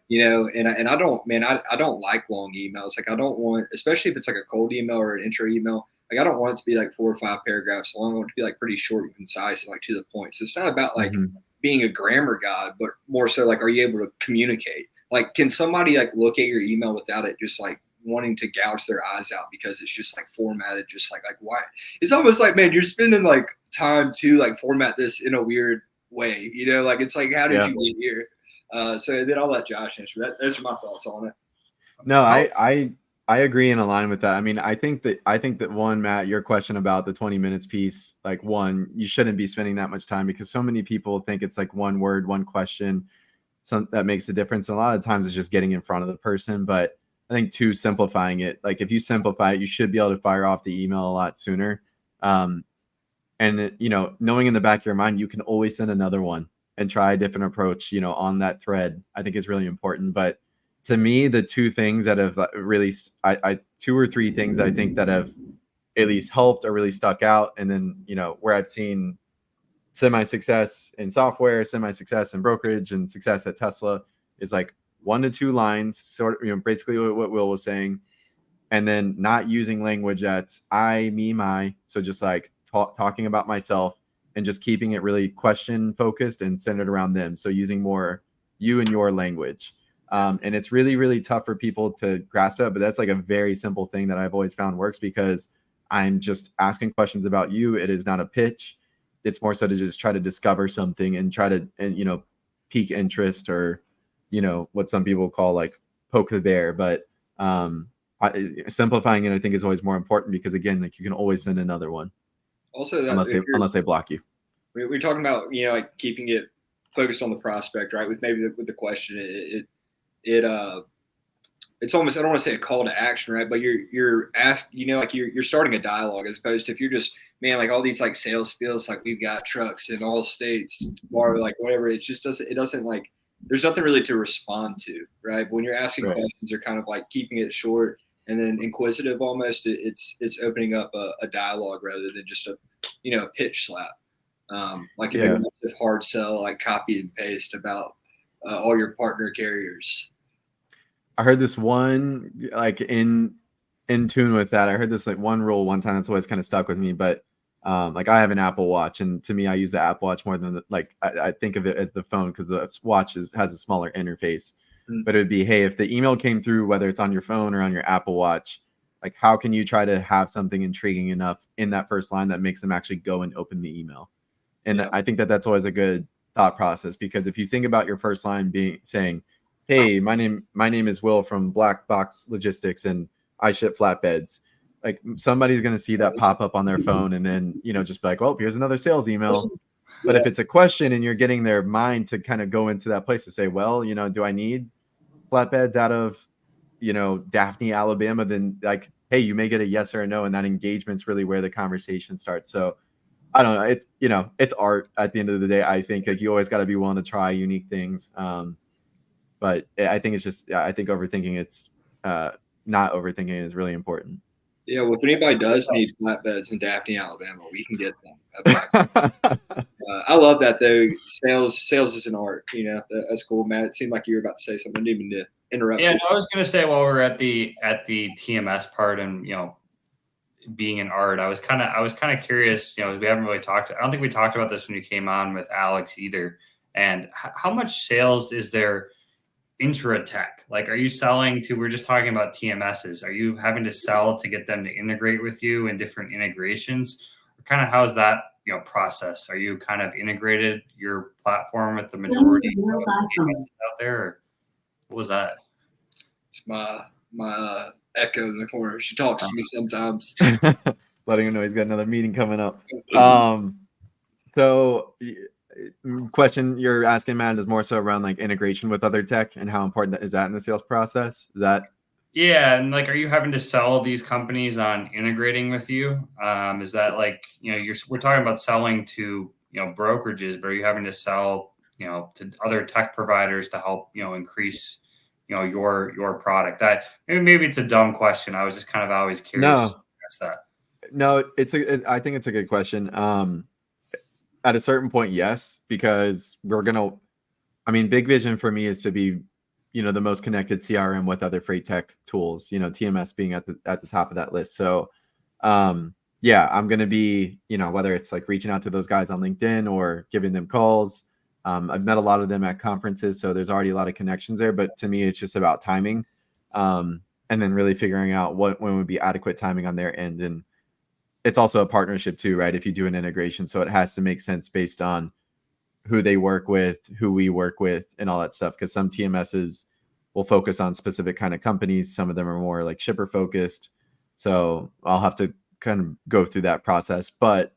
And I don't, man, I don't like long emails. Like I don't want, especially if it's like a cold email or an intro email. Like I don't want it to be like 4 or 5 paragraphs long. I want it to be like pretty short and concise and like to the point. So it's not about like Mhm. being a grammar god, but more so like, are you able to communicate? Like, can somebody like look at your email without it just like wanting to gouge their eyes out because it's just like formatted, just like why? It's almost like, man, you're spending like time to like format this in a weird way, like it's like, how did Yeah. you get here? So then I'll let Josh answer that. Those are my thoughts on it. No, I agree and align with that. I mean, I think that one, Matt, your question about the 20 minutes piece, like one, you shouldn't be spending that much time because so many people think it's like one word, one question, that makes a difference. And a lot of times it's just getting in front of the person. But I think two, simplifying it. Like if you simplify it, you should be able to fire off the email a lot sooner. And knowing in the back of your mind, you can always send another one and try a different approach, on that thread, I think is really important. But to me, the two things that have really, I 2 or 3 things I think that have at least helped or really stuck out. And then, where I've seen semi-success in software, semi-success in brokerage, and success at Tesla is like 1 to 2 lines, sort of, basically what Will was saying. and then not using language that's I, me, my. So just like talking about myself and just keeping it really question focused and centered around them. So using more you and your language. And it's really, really tough for people to grasp that, but that's like a very simple thing that I've always found works because I'm just asking questions about you. It is not a pitch. It's more so to just try to discover something and try to, and, you know, pique interest or, you know, what some people call like poke the bear. But simplifying it, I think, is always more important because, again, like you can always send another one. Also, that unless they block you. We're talking about, you know, like keeping it focused on the prospect, right? With maybe with the question, it's almost, I don't want to say a call to action, right? But you're asked, you know, like you're starting a dialogue as opposed to if you're just, man, like all these like sales spills, like we've got trucks in all states or like whatever. It just doesn't like, there's nothing really to respond to, right? But when you're asking questions, you're kind of like keeping it short and then inquisitive almost. It's opening up a dialogue rather than just a, you know, a pitch slap. Like if you're a massive hard sell, like copy and paste about all your partner carriers. I heard this one, like in tune with that. I heard this like one rule one time that's always kind of stuck with me. But like I have an Apple Watch, and to me, I use the Apple Watch more than I think of it as the phone because the watch has a smaller interface. But it would be, hey, if the email came through, whether it's on your phone or on your Apple Watch, like how can you try to have something intriguing enough in that first line that makes them actually go and open the email? And I think that that's always a good thought process because if you think about your first line saying, hey, my name is Will from Black Box Logistics and I ship flatbeds. Like somebody's going to see that pop up on their phone and then, you know, just be like, well, here's another sales email. But if it's a question and you're getting their mind to kind of go into that place to say, well, you know, do I need flatbeds out of, you know, Daphne, Alabama? Then like, hey, you may get a yes or a no. And that engagement's really where the conversation starts. So I don't know. It's, you know, it's art at the end of the day. I think like you always got to be willing to try unique things. But I think it's just, I think overthinking not overthinking is really important. Yeah, well, if anybody does need flatbeds in Daphne, Alabama, we can get them. I love that though. Sales is an art. You know, that's cool, Matt. It seemed like you were about to say something. I didn't mean to interrupt. Yeah, no, I was going to say while we're at the TMS part and, you know, being an art, I was kind of curious, you know, we haven't really talked. I don't think we talked about this when you came on with Alex either. And how much sales is there intra tech? Like, are you selling to, we're just talking about TMSs. Are you having to sell to get them to integrate with you in different integrations? Or kind of how's that, you know, process? Are you kind of integrated your platform with the majority of TMSs out there? Or what was that? It's my echo in the corner. She talks to me sometimes. Letting him know he's got another meeting coming up. So question you're asking, Matt, is more so around like integration with other tech and how important that is that in the sales process? Is that? Yeah. And like, are you having to sell these companies on integrating with you? Is that like, you know, we're talking about selling to, you know, brokerages, but are you having to sell, you know, to other tech providers to help, you know, increase, you know, your product? That maybe it's a dumb question. I was just kind of always curious to ask that. No, I think it's a good question. At a certain point, yes, because big vision for me is to be, you know, the most connected CRM with other freight tech tools, you know, TMS being at the top of that list. So, yeah, I'm going to be, you know, whether it's like reaching out to those guys on LinkedIn or giving them calls. I've met a lot of them at conferences, so there's already a lot of connections there. But to me, it's just about timing, and then really figuring out when would be adequate timing on their end. And it's also a partnership too, right? If you do an integration, so it has to make sense based on who they work with, who we work with, and all that stuff. Because some TMSs will focus on specific kind of companies. Some of them are more like shipper focused. So I'll have to kind of go through that process. But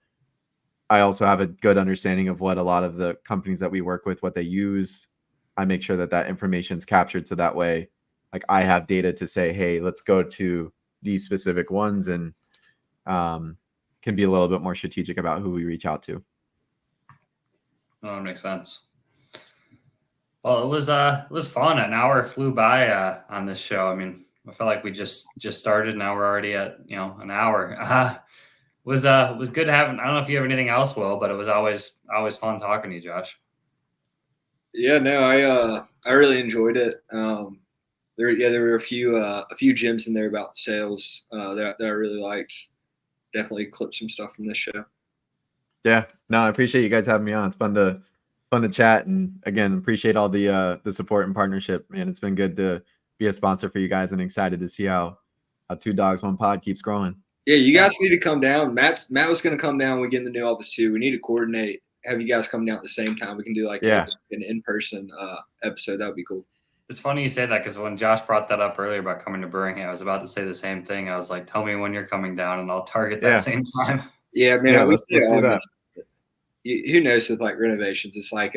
I also have a good understanding of what a lot of the companies that we work with, what they use. I make sure that information is captured so that way, like I have data to say, hey, let's go to these specific ones, and can be a little bit more strategic about who we reach out to. Oh, that makes sense. Well, it was fun. An hour flew by on this show. I mean, I felt like we just started. Now we're already at, you know, an hour. Was good having. I don't know if you have anything else, Will, but it was always fun talking to you, Josh. Yeah, no, I really enjoyed it. there were a few gems in there about sales that I really liked. Definitely clipped some stuff from this show. Yeah, no, I appreciate you guys having me on. It's fun to chat, and again, appreciate all the support and partnership. Man, it's been good to be a sponsor for you guys, and excited to see how Two Dogs One Pod keeps growing. Yeah, you guys need to come down. Matt was going to come down when we get in the new office too. We need to coordinate. Have you guys come down at the same time? We can do like an in-person episode. That would be cool. It's funny you say that because when Josh brought that up earlier about coming to Birmingham, I was about to say the same thing. I was like, tell me when you're coming down and I'll target that same time. Yeah, man. Yeah, let's do that. Who knows with like renovations? It's like,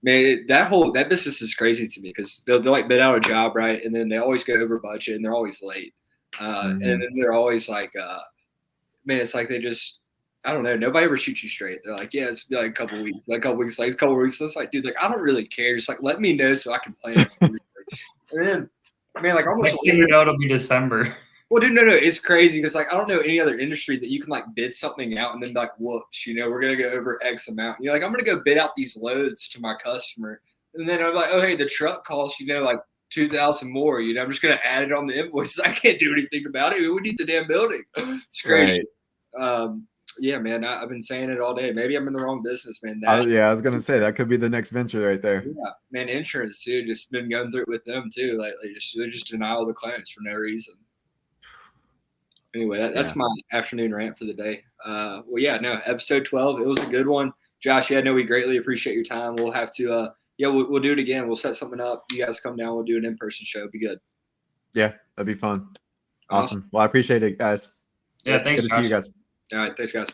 man, that business is crazy to me because they'll like bid out a job, right? And then they always go over budget and they're always late. And then they're always like, man, it's like they just, I don't know. Nobody ever shoots you straight. They're like, yeah, it's be like a couple weeks, like a couple weeks. So it's like, dude, like, I don't really care. Just like, let me know so I can plan. And then, man, like almost next thing you know, it'll be December. Well, dude, no, it's crazy because like I don't know any other industry that you can like bid something out and then be like, whoops, we're gonna go over X amount. And you're like, I'm gonna go bid out these loads to my customer, and then I'm like, oh hey, the truck costs like 2,000 more. I'm just gonna add it on the invoice. I can't do anything about it. We need the damn building. It's crazy. Right. Yeah, man, I've been saying it all day. Maybe I'm in the wrong business, man. I was gonna say that could be the next venture right there. Yeah, man, insurance too. Just been going through it with them too lately. They're just deny all the clients for no reason. Anyway, that's my afternoon rant for the day. Well, yeah, no, episode 12. It was a good one, Josh. Yeah, no, we greatly appreciate your time. We'll have to, we'll do it again. We'll set something up. You guys come down. We'll do an in-person show. It'd be good. Yeah, that'd be fun. Awesome. Well, I appreciate it, guys. Yeah, thanks. Good to see you guys. All right, thanks, guys.